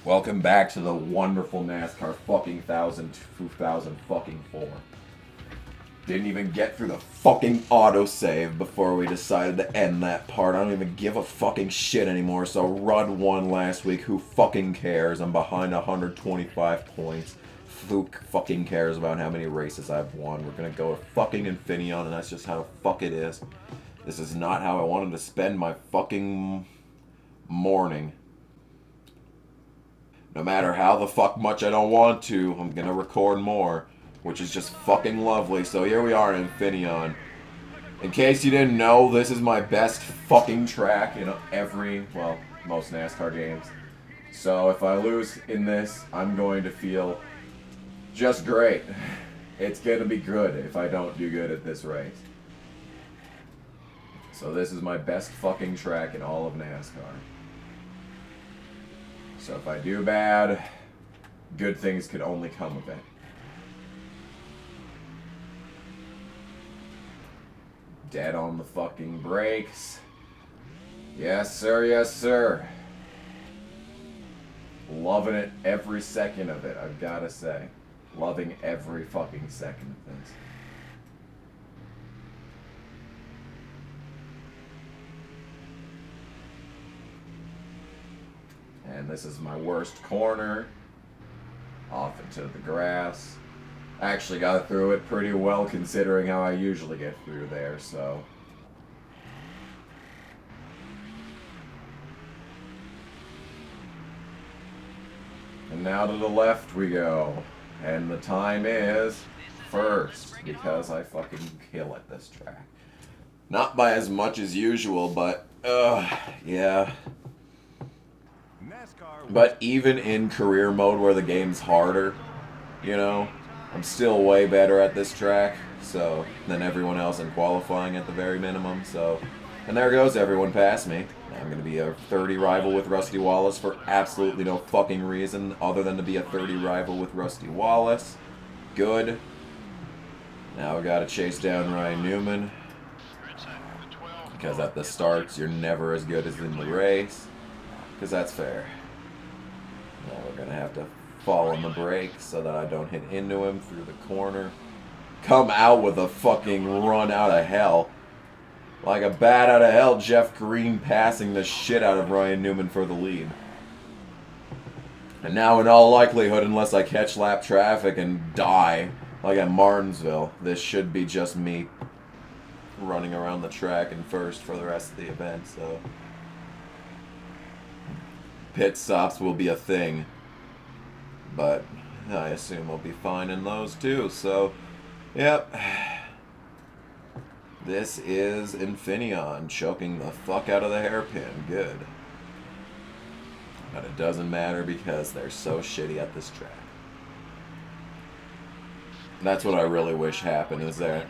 Welcome back to the wonderful NASCAR fucking 2004. Didn't even get through the fucking autosave before we decided to end that part. I don't even give a fucking shit anymore. So Rudd won last week. Who fucking cares? I'm behind 125 points. Who fucking cares about how many races I've won? We're gonna go to fucking Infineon, and that's just how the fuck it is. This is not how I wanted to spend my fucking morning. No matter how the fuck much I don't want to, I'm gonna record more, which is just fucking lovely. So here we are in Infineon. In case you didn't know, this is my best fucking track in most NASCAR games. So if I lose in this, I'm going to feel just great. It's gonna be good if I don't do good at this race. So this is my best fucking track in all of NASCAR. So if I do bad, good things could only come of it. Dead on the fucking brakes. Yes, sir, yes, sir. Loving it every second of it, I've gotta say. Loving every fucking second of this. And this is my worst corner. Off into the grass. I actually got through it pretty well considering how I usually get through there, so. And now to the left we go. And the time is first, because I fucking kill at this track. Not by as much as usual, but, yeah. But even in career mode where the game's harder, you know, I'm still way better at this track, so, than everyone else in qualifying at the very minimum, so. And there goes everyone past me. I'm going to be a 30 rival with Rusty Wallace for absolutely no fucking reason other than to be a 30 rival with Rusty Wallace. Good. Now we got to chase down Ryan Newman. Because at the starts, you're never as good as in the race. Because that's fair. Now we're going to have to fall on the brakes so that I don't hit into him through the corner. Come out with a fucking run out of hell. Like a bat out of hell, Jeff Green passing the shit out of Ryan Newman for the lead. And now in all likelihood, unless I catch lap traffic and die, like at Martinsville, this should be just me running around the track in first for the rest of the event, so. Pit stops will be a thing. But I assume we'll be fine in those too, so, yep. This is Infineon choking the fuck out of the hairpin. Good. But it doesn't matter because they're so shitty at this track. That's what I really wish happened, is that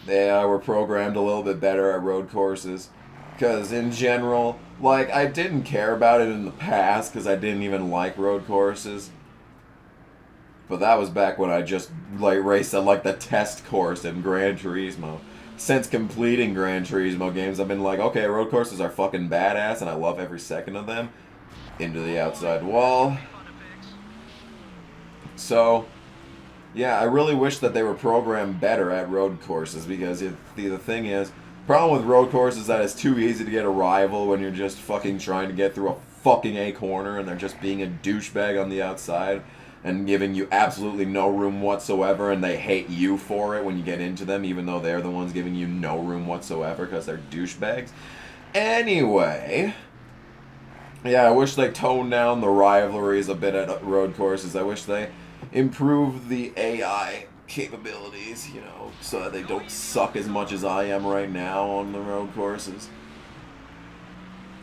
they were programmed a little bit better at road courses. Because in general, like, I didn't care about it in the past because I didn't even like road courses. But that was back when I just, like, raced at, like, the test course in Gran Turismo. Since completing Gran Turismo games, I've been like, okay, road courses are fucking badass, and I love every second of them. Into the outside wall. So, yeah, I really wish that they were programmed better at road courses, because the thing is, problem with road courses is that it's too easy to get a rival when you're just fucking trying to get through a fucking A corner, and they're just being a douchebag on the outside. And giving you absolutely no room whatsoever, and they hate you for it when you get into them, even though they're the ones giving you no room whatsoever because they're douchebags. Anyway, yeah, I wish they toned down the rivalries a bit at road courses. I wish they improved the AI capabilities, you know, so that they don't suck as much as I am right now on the road courses.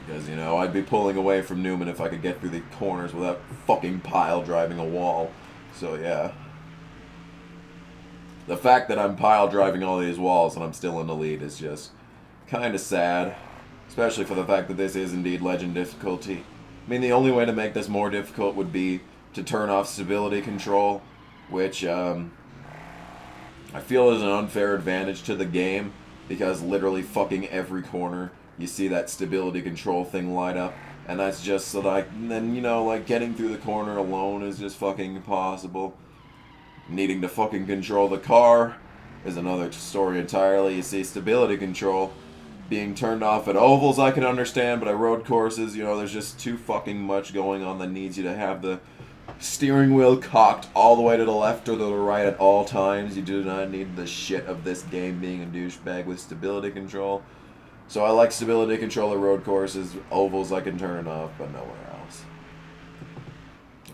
Because, you know, I'd be pulling away from Newman if I could get through the corners without fucking pile driving a wall. So, yeah. The fact that I'm pile driving all these walls and I'm still in the lead is just kind of sad. Especially for the fact that this is indeed legend difficulty. I mean, the only way to make this more difficult would be to turn off stability control, which I feel is an unfair advantage to the game, because literally fucking every corner you see that stability control thing light up, and that's just so that then, you know, like, getting through the corner alone is just fucking impossible. Needing to fucking control the car is another story entirely. You see, stability control being turned off at ovals I can understand, but at road courses, you know, there's just too fucking much going on that needs you to have the steering wheel cocked all the way to the left or to the right at all times. You do not need the shit of this game being a douchebag with stability control. So I like stability control at road courses. Ovals I can turn it off, but nowhere else.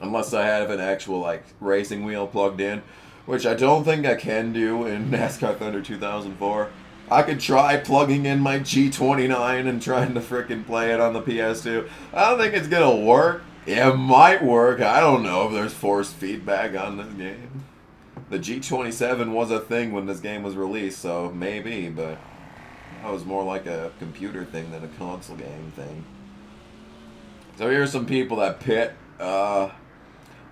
Unless I have an actual, like, racing wheel plugged in, which I don't think I can do in NASCAR Thunder 2004. I could try plugging in my G29 and trying to frickin' play it on the PS2. I don't think it's gonna work. It might work. I don't know if there's force feedback on this game. The G27 was a thing when this game was released, so maybe, but that was more like a computer thing than a console game thing. So here's some people that pit.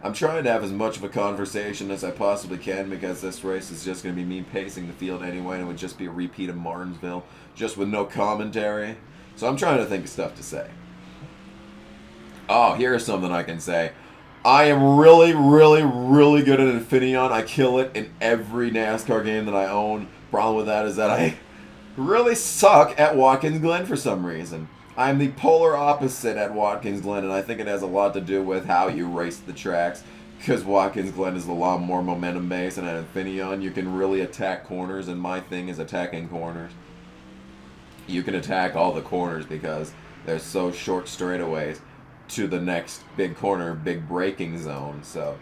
I'm trying to have as much of a conversation as I possibly can, because this race is just going to be me pacing the field anyway, and it would just be a repeat of Martinsville, just with no commentary. So I'm trying to think of stuff to say. Oh, here's something I can say. I am really, really, really good at Infineon. I kill it in every NASCAR game that I own. Problem with that is that I really suck at Watkins Glen for some reason. I'm the polar opposite at Watkins Glen, and I think it has a lot to do with how you race the tracks, because Watkins Glen is a lot more momentum-based, and at Infineon you can really attack corners, and my thing is attacking corners. You can attack all the corners because they're so short straightaways to the next big corner, big braking zone, so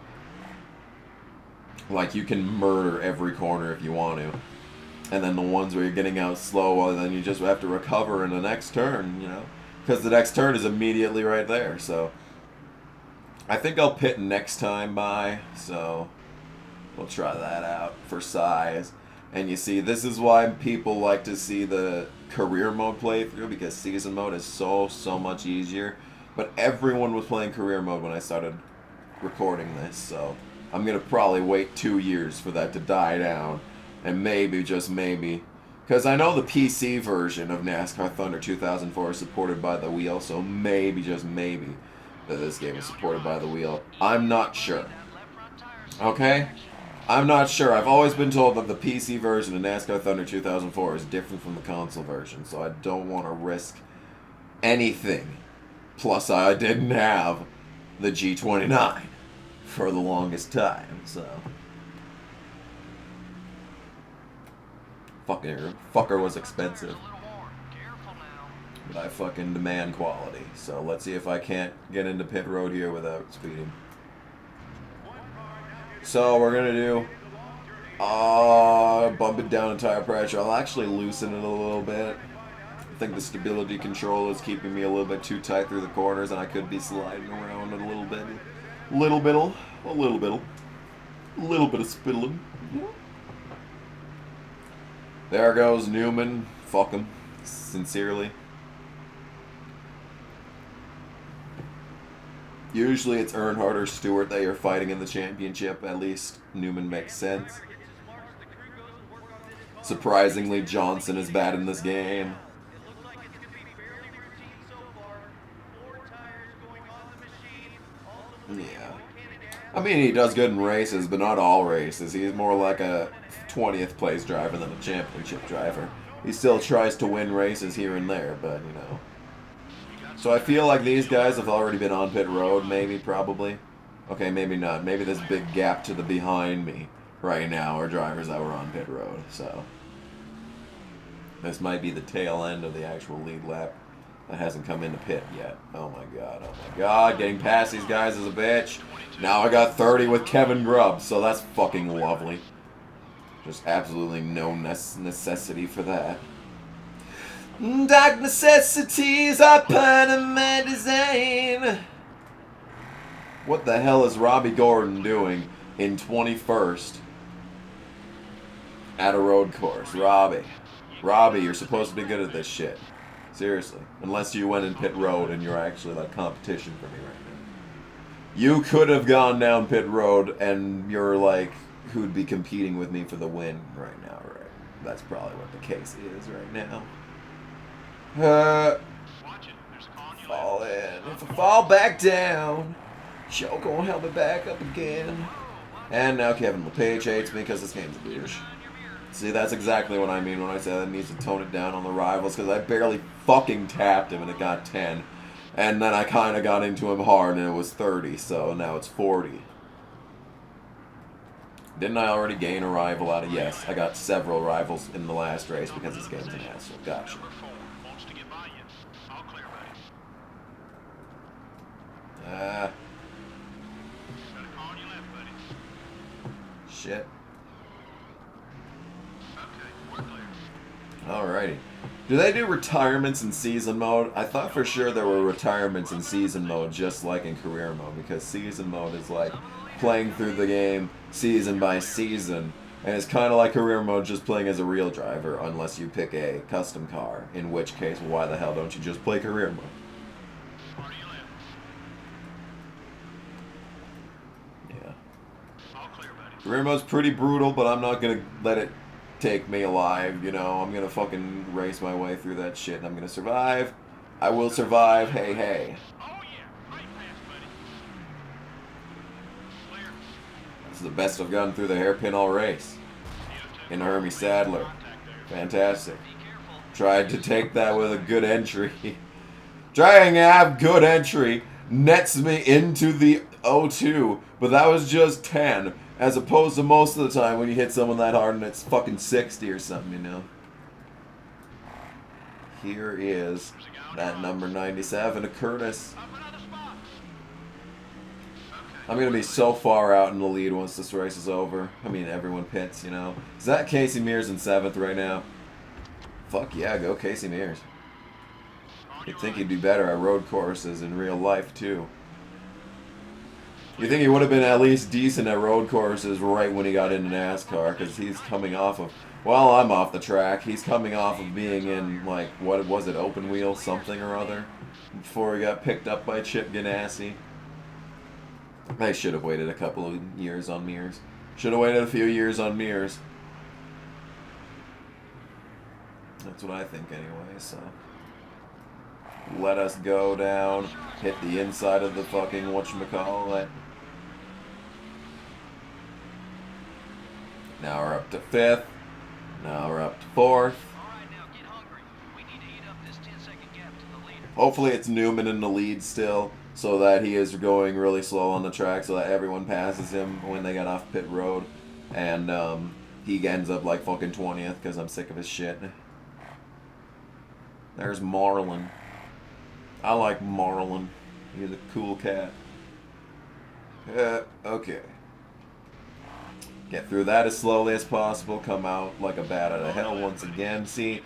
like, you can murder every corner if you want to. And then the ones where you're getting out slow, well, then you just have to recover in the next turn, you know? Because the next turn is immediately right there, so I think I'll pit next time by, so we'll try that out for size. And you see, this is why people like to see the career mode playthrough, because season mode is so much easier. But everyone was playing career mode when I started recording this, so I'm going to probably wait 2 years for that to die down. And maybe, just maybe, because I know the PC version of NASCAR Thunder 2004 is supported by the wheel, so maybe, just maybe, that this game is supported by the wheel. I'm not sure. Okay? I'm not sure. I've always been told that the PC version of NASCAR Thunder 2004 is different from the console version, so I don't want to risk anything. Plus, I didn't have the G29 for the longest time, so fucker was expensive. But I fucking demand quality. So let's see if I can't get into pit road here without speeding. So we're gonna do bump it down in tire pressure. I'll actually loosen it a little bit. I think the stability control is keeping me a little bit too tight through the corners, and I could be sliding around it a little bit. A little bit of spiddling. There goes Newman. Fuck him. Sincerely. Usually it's Earnhardt or Stewart that you're fighting in the championship. At least Newman makes sense. Surprisingly, Johnson is bad in this game. Yeah. I mean, he does good in races, but not all races. He's more like a 20th place driver than a championship driver. He still tries to win races here and there, but, you know. So I feel like these guys have already been on pit road, maybe, probably. Okay, maybe not. Maybe this big gap to the behind me right now are drivers that were on pit road, so this might be the tail end of the actual lead lap that hasn't come into pit yet. Oh my god, getting past these guys is a bitch. Now I got 30 with Kevin Grubb, so that's fucking lovely. Just absolutely no necessity for that. Dark necessities are part of my design. What the hell is Robbie Gordon doing in 21st at a road course? Robbie, you're supposed to be good at this shit. Seriously. Unless you went in pit road and you're actually like competition for me right now. You could have gone down pit road and you're like who'd be competing with me for the win right now, right? That's probably what the case is right now. Fall in. If I fall back down, Joe gonna help me back up again. And now Kevin LePage hates me because this game's a douche. See, that's exactly what I mean when I say that it needs to tone it down on the rivals, because I barely fucking tapped him and it got 10. And then I kind of got into him hard and it was 30, so now it's 40. Didn't I already gain a rival out of... Yes, I got several rivals in the last race because this game's an asshole. Gotcha. Shit. Alrighty. Do they do retirements in season mode? I thought for sure there were retirements in season mode, just like in career mode, because season mode is like playing through the game season by season, and it's kind of like career mode, just playing as a real driver, unless you pick a custom car, in which case, why the hell don't you just play career mode? Yeah. Career mode's pretty brutal, but I'm not gonna let it take me alive, you know. I'm gonna fucking race my way through that shit, and I'm gonna survive. I will survive. Hey, hey. This is the best I've gotten through the hairpin all race. In Hermie Sadler. Fantastic. Tried to take that with a good entry. Trying to have good entry nets me into the 02, but that was just 10. As opposed to most of the time when you hit someone that hard and it's fucking 60 or something, you know. Here is that number 97, a Curtis. I'm going to be so far out in the lead once this race is over. I mean, everyone pits, you know. Is that Casey Mears in 7th right now? Fuck yeah, go Casey Mears. You'd think he'd be better at road courses in real life, too. You think he would have been at least decent at road courses right when he got into NASCAR, because he's coming off of, well, I'm off the track. He's coming off of being in, like, what was it, open wheel something or other, before he got picked up by Chip Ganassi. I should have waited a couple of years on Mears. Should have waited a few years on Mears. That's what I think anyway, so. Let us go down, hit the inside of the fucking whatchamacallit. Now we're up to 5th. Now we're up to 4th. Hopefully it's Newman in the lead still, so that he is going really slow on the track so that everyone passes him when they get off pit road. And he ends up like fucking 20th because I'm sick of his shit. There's Marlin. I like Marlin. He's a cool cat. Okay. Get through that as slowly as possible. Come out like a bat out of hell once again. See,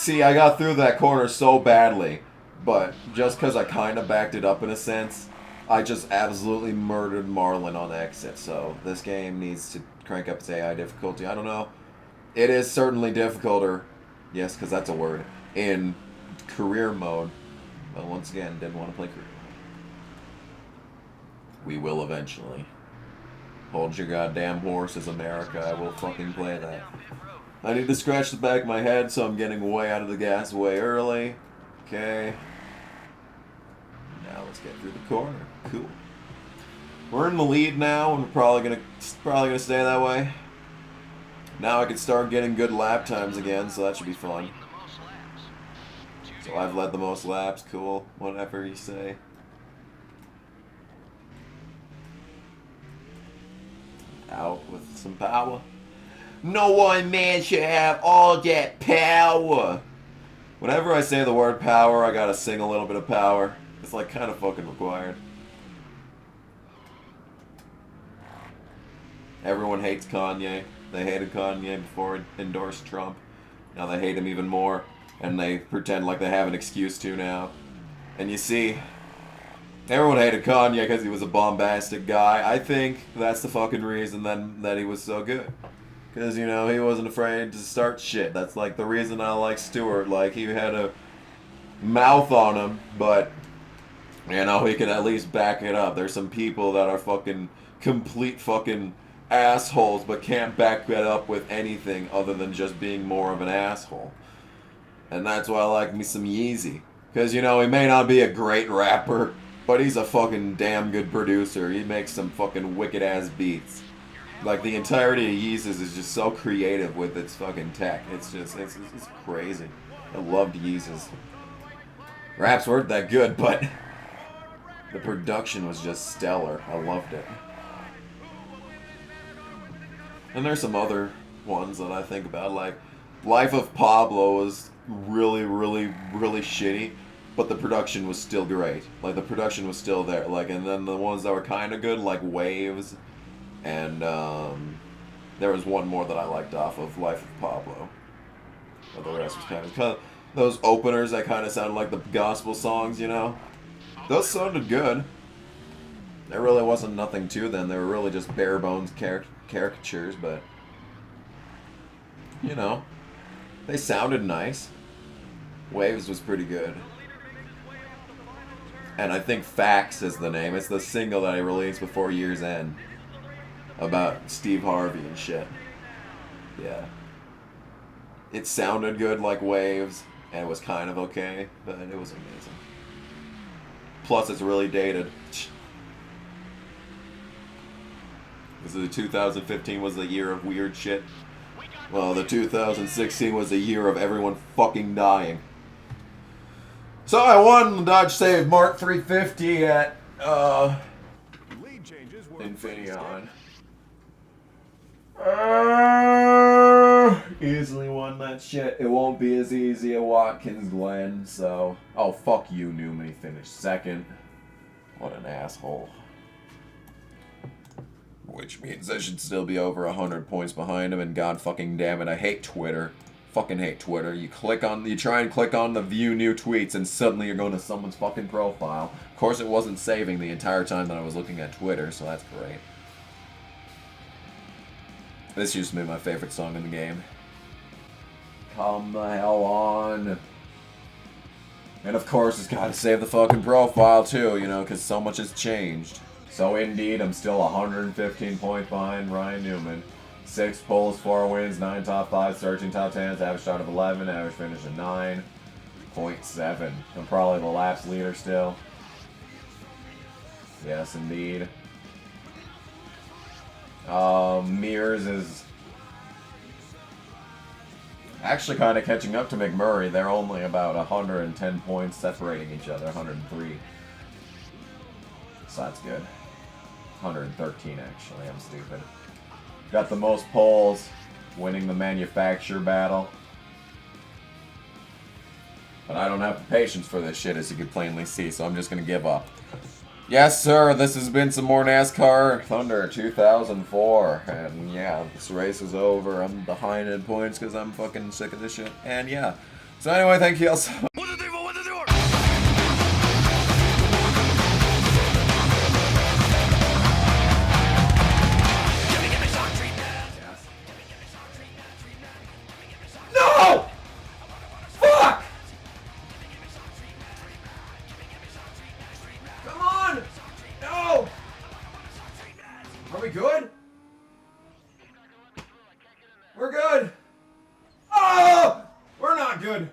I got through that corner so badly. But just because I kind of backed it up in a sense, I just absolutely murdered Marlin on exit. So this game needs to crank up its AI difficulty. I don't know. It is certainly difficulter. Yes, because that's a word. In career mode. But once again, didn't want to play career mode. We will eventually. Hold your goddamn horses, America. I will fucking play that. I need to scratch the back of my head, so I'm getting way out of the gas way early. Okay. Now let's get through the corner. Cool. We're in the lead now, and we're probably gonna stay that way. Now I can start getting good lap times again, so that should be fun. So I've led the most laps. Cool. Whatever you say. Out with some power. No one man should have all that power. Whenever I say the word power, I gotta sing a little bit of power. It's like kind of fucking required. Everyone hates Kanye. They hated Kanye before he endorsed Trump. Now they hate him even more. and they pretend like they have an excuse to now. And you see, everyone hated Kanye because he was a bombastic guy. I think that's the fucking reason that he was so good. Because, you know, he wasn't afraid to start shit. That's like the reason I like Stewart. Like, he had a mouth on him, but, you know, he could at least back it up. There's some people that are fucking complete fucking assholes, but can't back it up with anything other than just being more of an asshole. And that's why I like me some Yeezy. Because, you know, he may not be a great rapper, but he's a fucking damn good producer. He makes some fucking wicked-ass beats. Like, the entirety of Yeezus is just so creative with its fucking tech. It's just, it's crazy. I loved Yeezus. Raps weren't that good, but the production was just stellar. I loved it. And there's some other ones that I think about, like Life of Pablo was really, really, really shitty, but the production was still great. Like, the production was still there. Like, and then the ones that were kind of good, like Waves, and there was one more that I liked off of Life of Pablo. But the rest was kind of those openers that kind of sounded like the gospel songs, you know? Those sounded good. There really wasn't nothing to them. They were really just bare bones caricatures, but, you know, they sounded nice. Waves was pretty good. And I think Facts is the name. It's the single that I released before Year's End. About Steve Harvey and shit. Yeah. It sounded good like Waves, and it was kind of okay, but it was amazing. Plus, it's really dated. Because the 2015 was the year of weird shit. Well, the 2016 was the year of everyone fucking dying. So I won the Dodge Save Mark 350 at Infineon. Easily won that shit. It won't be as easy at Watkins Glen, so... Oh, fuck you, Newman. He finished second. What an asshole. Which means I should still be over 100 points behind him, and god fucking damn it, I hate Twitter. Fucking hate Twitter. You try and click on the view new tweets, and suddenly you're going to someone's fucking profile. Of course, it wasn't saving the entire time that I was looking at Twitter, so that's great. This used to be my favorite song in the game. Come the hell on. And of course, it's gotta save the fucking profile too, you know, because so much has changed. So indeed, I'm still 115 points behind Ryan Newman. 6 poles, 4 wins, 9 top 5, searching top 10s, average start of 11, average finish of 9.7. I'm probably the laps leader still. Yes, indeed. Mears is actually kind of catching up to McMurray. They're only about 110 points separating each other, 103. So that's good. 113 actually, I'm stupid. Got the most poles, winning the manufacturer battle. But I don't have the patience for this shit, as you can plainly see, so I'm just gonna give up. Yes, sir, this has been some more NASCAR Thunder 2004. And yeah, this race is over. I'm behind in points because I'm fucking sick of this shit. And yeah. So anyway, thank you all so much. No! Fuck! Come on! No! Are we good? We're good. Oh! We're not good.